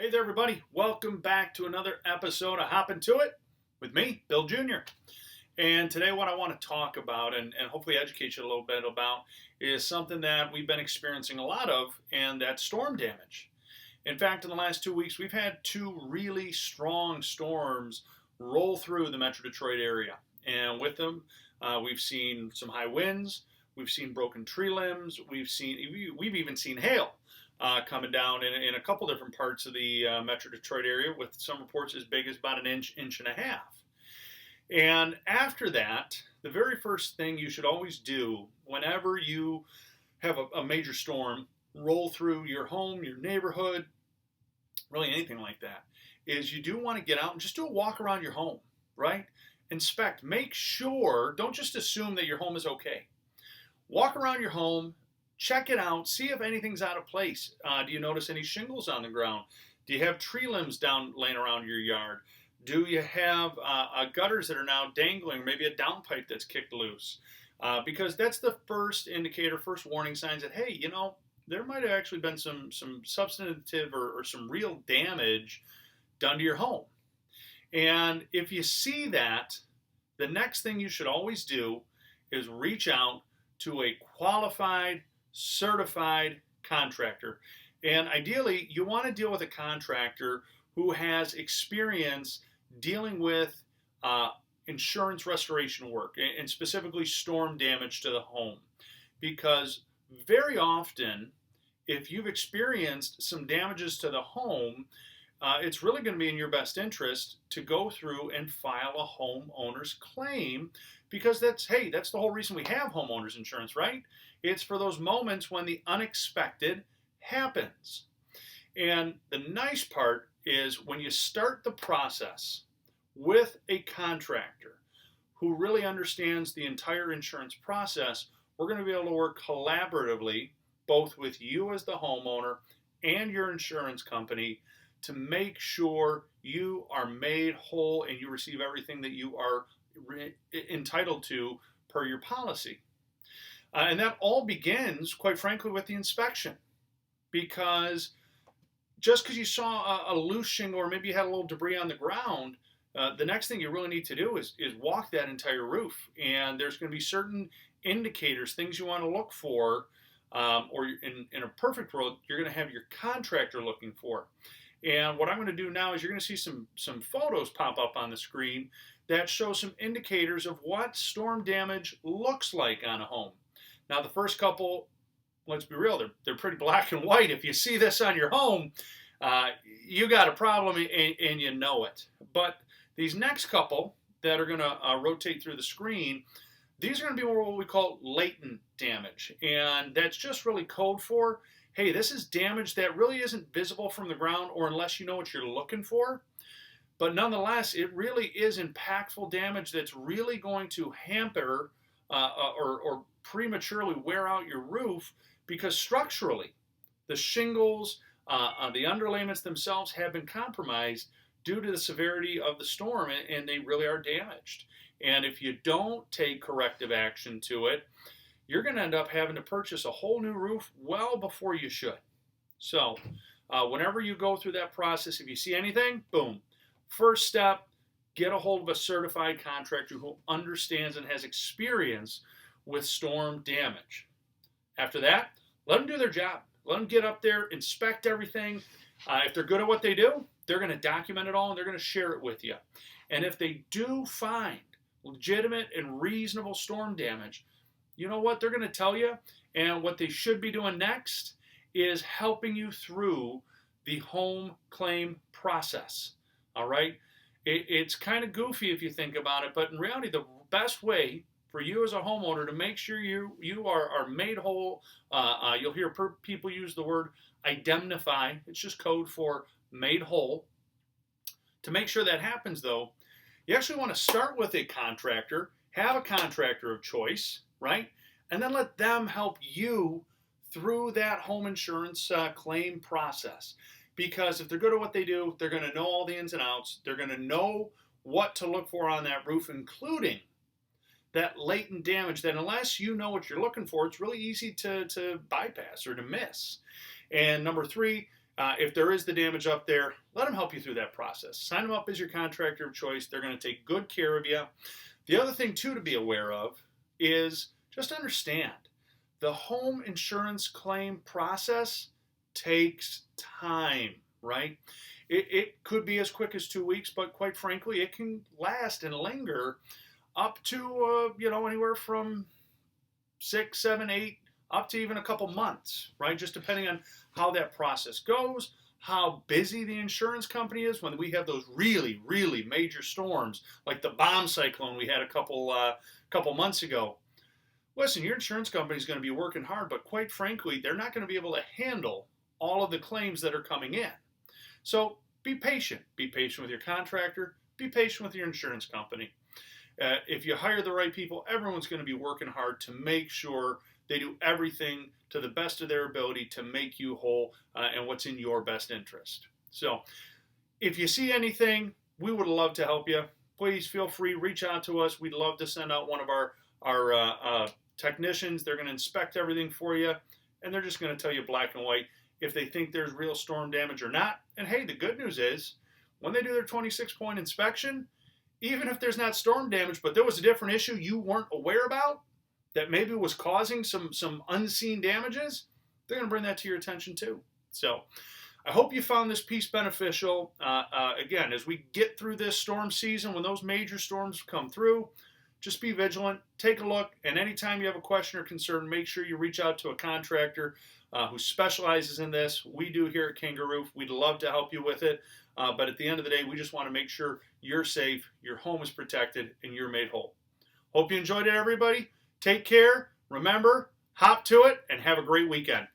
Hey there, everybody. Welcome back to another episode of Hoppin' To It with me, Bill Jr. And today, what I want to talk about and hopefully educate you a little bit about is something that we've been experiencing a lot of, and that's storm damage. In fact, in the last 2 weeks, we've had two really strong storms roll through the Metro Detroit area. And with them, we've seen some high winds, we've seen broken tree limbs, we've even seen hail coming down in a couple different parts of the Metro Detroit area, with some reports as big as about an inch, inch and a half. And after that, the very first thing you should always do whenever you have a major storm roll through your home, your neighborhood, really anything like that, is you do want to get out and just do a walk around your home, right? Inspect, make sure, don't just assume that your home is okay. Walk around your home, check it out, see if anything's out of place. Do you notice any shingles on the ground? Do you have tree limbs down laying around your yard? Do you have gutters that are now dangling, or maybe a downpipe that's kicked loose? Because that's the first indicator, first warning signs that, hey, there might have actually been some substantive or some real damage done to your home. And if you see that, the next thing you should always do is reach out to a qualified, certified contractor. And ideally, you want to deal with a contractor who has experience dealing with insurance restoration work, and specifically storm damage to the home. Because very often, if you've experienced some damages to the home, it's really going to be in your best interest to go through and file a homeowner's claim, because that's the whole reason we have homeowners insurance, right? It's for those moments when the unexpected happens. And the nice part is when you start the process with a contractor who really understands the entire insurance process, we're going to be able to work collaboratively, both with you as the homeowner and your insurance company, to make sure you are made whole and you receive everything that you are entitled to per your policy. And that all begins, quite frankly, with the inspection. Because just because you saw a loose shingle, or maybe you had a little debris on the ground, the next thing you really need to do is walk that entire roof. And there's going to be certain indicators, things you want to look for, or in a perfect world, you're going to have your contractor looking for. And what I'm going to do now is you're going to see some photos pop up on the screen that show some indicators of what storm damage looks like on a home. Now, the first couple, let's be real, they're pretty black and white. If you see this on your home, you got a problem and you know it. But these next couple that are going to rotate through the screen, these are going to be what we call latent damage. And that's just really code for, hey, this is damage that really isn't visible from the ground, or unless you know what you're looking for. But nonetheless, it really is impactful damage that's really going to hamper or prematurely wear out your roof, because structurally, the shingles, the underlayments themselves have been compromised due to the severity of the storm, and they really are damaged. And if you don't take corrective action to it, you're going to end up having to purchase a whole new roof well before you should. So whenever you go through that process, if you see anything, boom. First step, get a hold of a certified contractor who understands and has experience with storm damage. After that, let them do their job. Let them get up there, inspect everything. If they're good at what they do, they're going to document it all and they're going to share it with you. And if they do find legitimate and reasonable storm damage, you know what they're going to tell you? And what they should be doing next is helping you through the home claim process. All right? It's kind of goofy if you think about it, but in reality, the best way for you as a homeowner to make sure you are made whole, you'll hear people use the word indemnify. It's just code for made whole. To make sure that happens, though, you actually want to start with a contractor, have a contractor of choice, right? And then let them help you through that home insurance claim process. Because if they're good at what they do, they're going to know all the ins and outs. They're going to know what to look for on that roof, including that latent damage that, unless you know what you're looking for, it's really easy to bypass or to miss. And number three, If there is the damage up there, let them help you through that process. Sign them up as your contractor of choice. They're going to take good care of you. The other thing, too, to be aware of is just understand the home insurance claim process takes time, right? It could be as quick as 2 weeks, but quite frankly, it can last and linger up to, anywhere from 6, 7, 8, up to even a couple months, right? Just depending on how that process goes, how busy the insurance company is when we have those really, really major storms, like the bomb cyclone we had a couple months ago. Listen, your insurance company is going to be working hard, but quite frankly, they're not going to be able to handle all of the claims that are coming in. So be patient. Be patient with your contractor. Be patient with your insurance company. If you hire the right people, everyone's going to be working hard to make sure they do everything to the best of their ability to make you whole and what's in your best interest. So if you see anything, we would love to help you. Please feel free, reach out to us. We'd love to send out one of our technicians. They're going to inspect everything for you, and they're just going to tell you black and white if they think there's real storm damage or not. And hey, the good news is when they do their 26-point inspection, even if there's not storm damage, but there was a different issue you weren't aware about that maybe was causing some unseen damages, they're going to bring that to your attention too. So I hope you found this piece beneficial. Again, as we get through this storm season, when those major storms come through, just be vigilant, take a look, and anytime you have a question or concern, make sure you reach out to a contractor who specializes in this. We do here at Kanga Roof. We'd love to help you with it, but at the end of the day, we just want to make sure you're safe, your home is protected, and you're made whole. Hope you enjoyed it, everybody. Take care. Remember, hop to it, and have a great weekend.